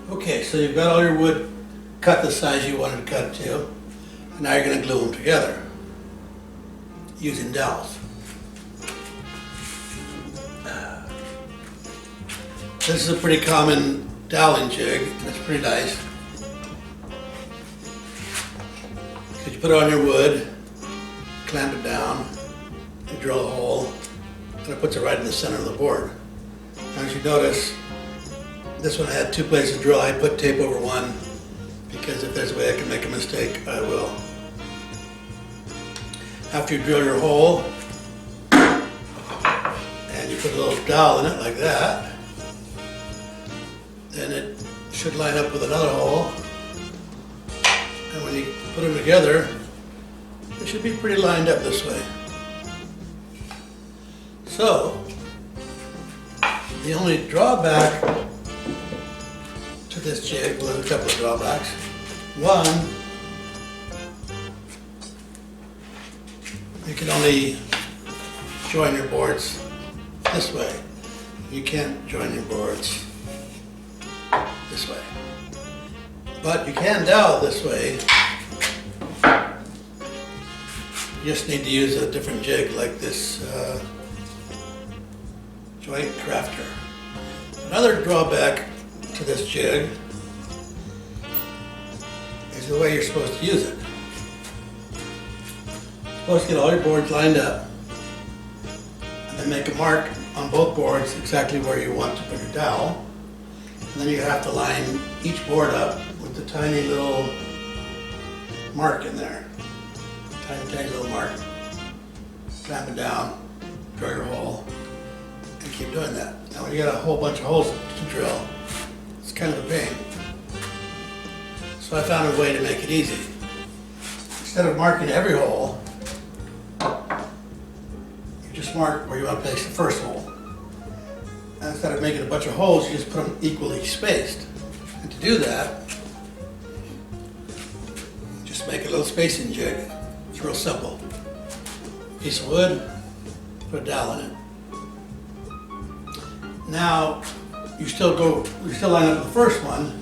Okay, so you've got all your wood cut the size you wanted to cut it to, and now you're going to glue them together using dowels. This is a pretty common Dowling jig, and it's pretty nice. Because you put it on your wood, clamp it down, you drill a hole, and it puts it right in the center of the board. Now, as you notice, this one I had two places to drill. I put tape over one because if there's a way I can make a mistake, I will. After you drill your hole, and you put a little dowel in it like that, then it should line up with another hole. And when you put them together, it should be pretty lined up this way. So, the only drawback to this jig, well, there's a couple of drawbacks. One, you can only join your boards this way. You can't join your boards this way. But you can dowel this way. You just need to use a different jig like this joint crafter. Another drawback to this jig is the way you're supposed to use it. You're supposed to get all your boards lined up and then make a mark on both boards exactly where you want to put your dowel. And then you have to line each board up with the tiny little mark in there. Tiny little mark. Clamp it down, drill your hole, and keep doing that. Now when you got a whole bunch of holes to drill, it's kind of a pain. So I found a way to make it easy. Instead of marking every hole, you just mark where you want to place the first hole. And instead of making a bunch of holes, you just put them equally spaced. And to do that, just make a little spacing jig. It's real simple. Piece of wood, put a dowel in it. Now, you still line up the first one,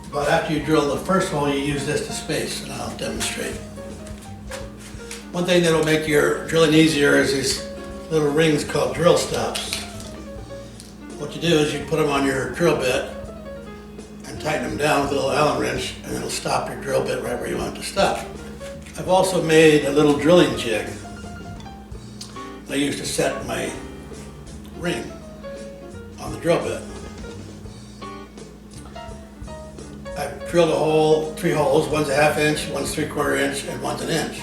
but after you drill the first hole, you use this to space, and I'll demonstrate. One thing that'll make your drilling easier is these little rings called drill stops. What you do is you put them on your drill bit and tighten them down with a little Allen wrench, and it'll stop your drill bit right where you want it to stop. I've also made a little drilling jig I used to set my ring on the drill bit. I've drilled a hole, 3 holes. One's a 1/2 inch, one's 3/4 inch, and one's an inch.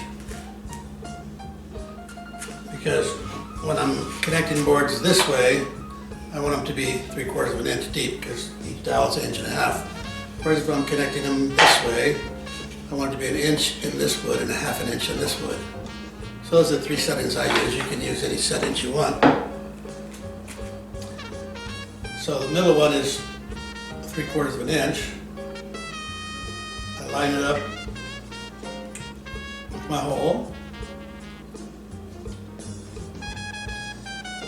Because when I'm connecting boards this way, I want them to be 3/4 of an inch deep because each dowel is 1.5 inches. Whereas if I'm connecting them this way, I want it to be 1 inch in this wood and 1/2 inch in this wood. So those are the 3 settings I use. You can use any settings you want. So the middle one is 3/4 of an inch. I line it up with my hole.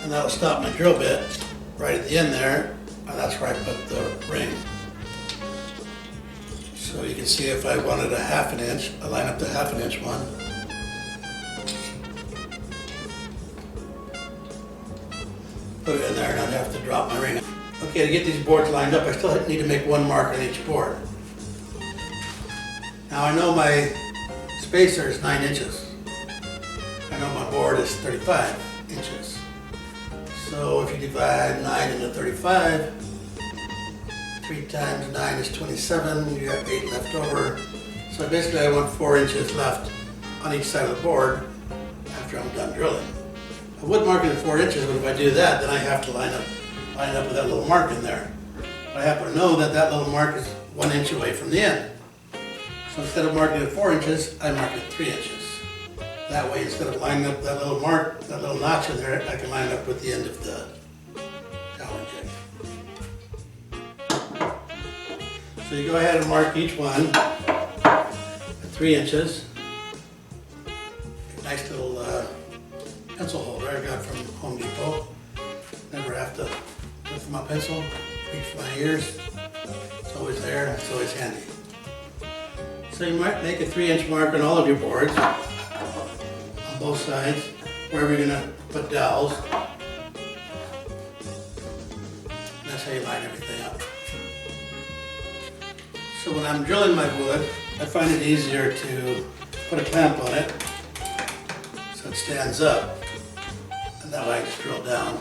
And that'll stop my drill bit right at the end there, and that's where I put the ring. So you can see if I wanted a 1/2 inch, I line up the 1/2 inch one. Put it in there and I'd have to drop my ring. Okay, to get these boards lined up, I still need to make one mark on each board. Now I know my spacer is 9 inches. I know my board is 35 inches. So if you divide 9 into 35, 3 times 9 is 27, you have 8 left over. So basically I want 4 inches left on each side of the board after I'm done drilling. I would mark it at 4 inches, but if I do that, then I have to line up with that little mark in there. But I happen to know that that little mark is 1 inch away from the end. So instead of marking it at 4 inches, I mark it at 3 inches. That way, instead of lining up that little mark, that little notch in there, I can line it up with the end of the Dowling jig. So you go ahead and mark each one at 3 inches. Nice little pencil holder I got from Home Depot. Never have to lift my pencil, reach for my ears. So It's always there, it's always handy. So you might make a 3-inch mark on all of your boards, on both sides, wherever you're going to put dowels. That's how you line everything up. So when I'm drilling my wood, I find it easier to put a clamp on it so it stands up, and that way I just drill down.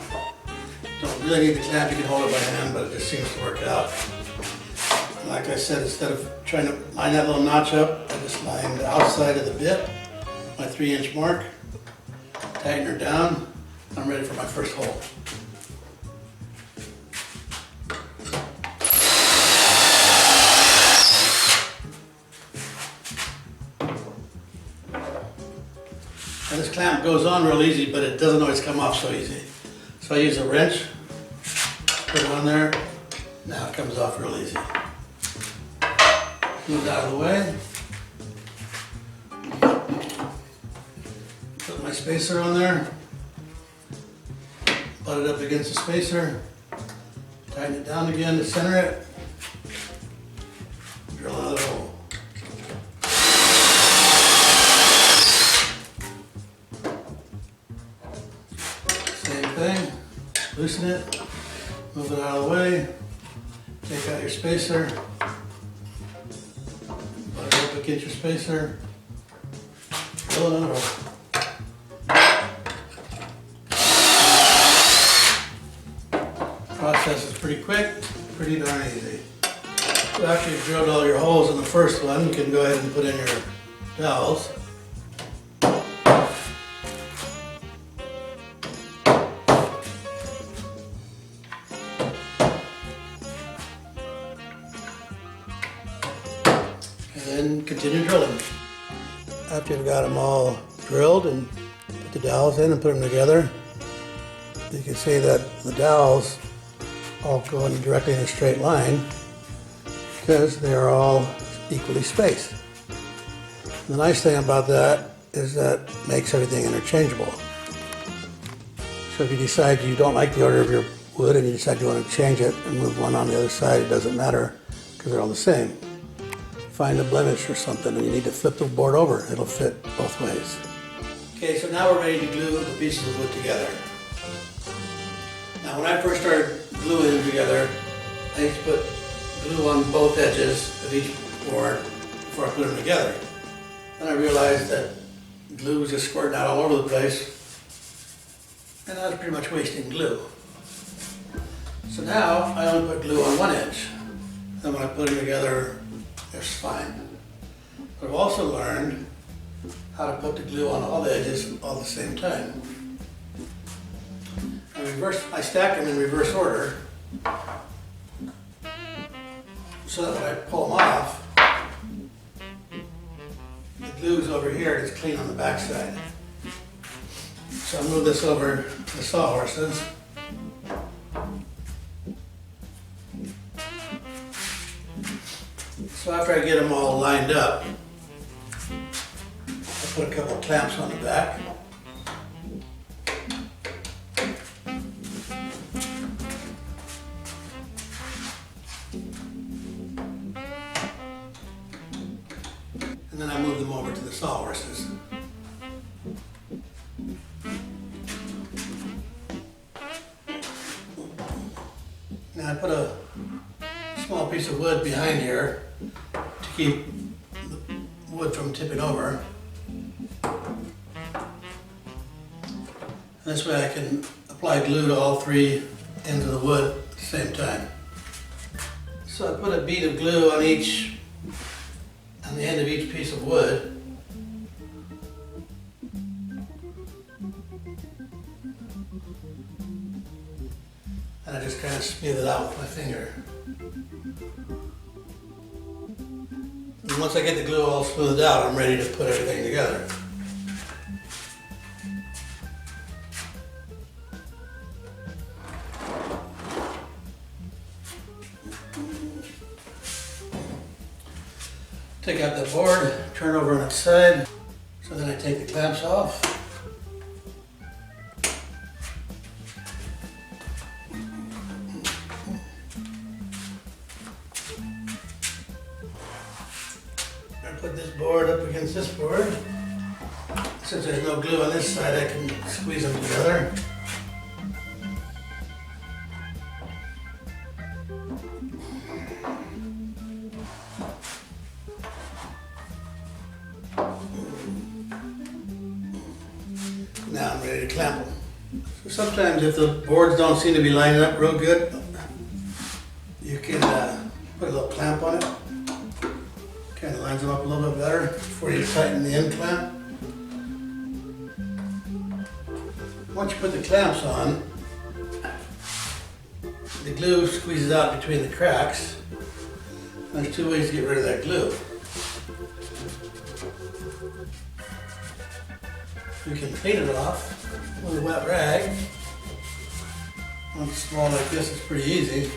Don't really need the clamp, you can hold it by hand, but it just seems to work out. And like I said, instead of trying to line that little notch up, I just line the outside of the bit, my 3-inch mark, tighten her down, and I'm ready for my first hole. And this clamp goes on real easy, but it doesn't always come off so easy. So I use a wrench, put it on there, now it comes off real easy. Move it out of the way. Put my spacer on there, butt it up against the spacer, tighten it down again to center it, drill another hole. Same thing, loosen it, move it out of the way, take out your spacer, butt it up against your spacer, drill another hole. Process is pretty quick, pretty darn easy. So after you've drilled all your holes in the first one, you can go ahead and put in your dowels. And then continue drilling. After you've got them all drilled and put the dowels in and put them together, you can see that the dowels all going directly in a straight line because they are all equally spaced. The nice thing about that is that it makes everything interchangeable. So if you decide you don't like the order of your wood and you decide you want to change it and move one on the other side, it doesn't matter because they're all the same. Find a blemish or something and you need to flip the board over, it'll fit both ways. Okay, so now we're ready to glue the pieces of wood together. Now when I first started gluing them together, I used to put glue on both edges of each board before I put them together. Then I realized that glue was just squirting out all over the place, and I was pretty much wasting glue. So now I only put glue on one edge, and when I put them together, it's fine. But I've also learned how to put the glue on all the edges all at the same time. I stack them in reverse order so that when I pull them off, the glue's over here and it's clean on the back side. So I'll move this over to the sawhorses. So after I get them all lined up, I put a couple of clamps on the back. And then I move them over to the sawhorses. Now I put a small piece of wood behind here to keep the wood from tipping over. And this way I can apply glue to all three ends of the wood at the same time. So I put a bead of glue on the end of each piece of wood. And I just kind of smooth it out with my finger. And once I get the glue all smoothed out, I'm ready to put everything together. Take out the board, turn over on its side. So then I take the clamps off. put this board up against this board. Since there's no glue on this side, I can squeeze them together. Now I'm ready to clamp them. So sometimes if the boards don't seem to be lining up real good, you can put a little clamp on it. Kind of lines them up a little bit better before you tighten the end clamp. Once you put the clamps on, the glue squeezes out between the cracks. There's two ways to get rid of that glue. You can clean it off with a wet rag. One small like this is pretty easy.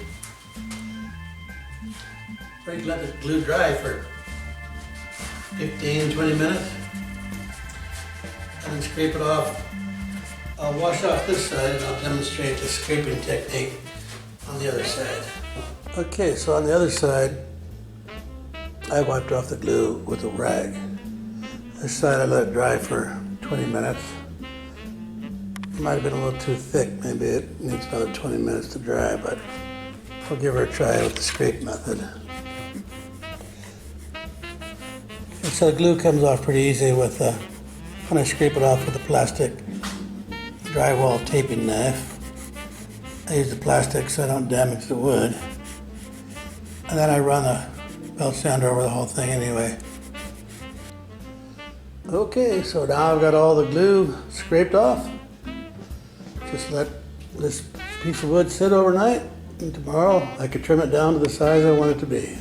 Or you can let the glue dry for 15, 20 minutes and then scrape it off. I'll wash off this side and I'll demonstrate the scraping technique on the other side. Okay, so on the other side, I wiped off the glue with a rag. This side I let it dry for 20 minutes. It might have been a little too thick. Maybe it needs another 20 minutes to dry, but I'll give her a try with the scrape method. And so the glue comes off pretty easy with when I scrape it off with a plastic drywall taping knife. I use the plastic so I don't damage the wood. And then I run a belt sander over the whole thing anyway. Okay, so now I've got all the glue scraped off. Just let this piece of wood sit overnight, and tomorrow I can trim it down to the size I want it to be.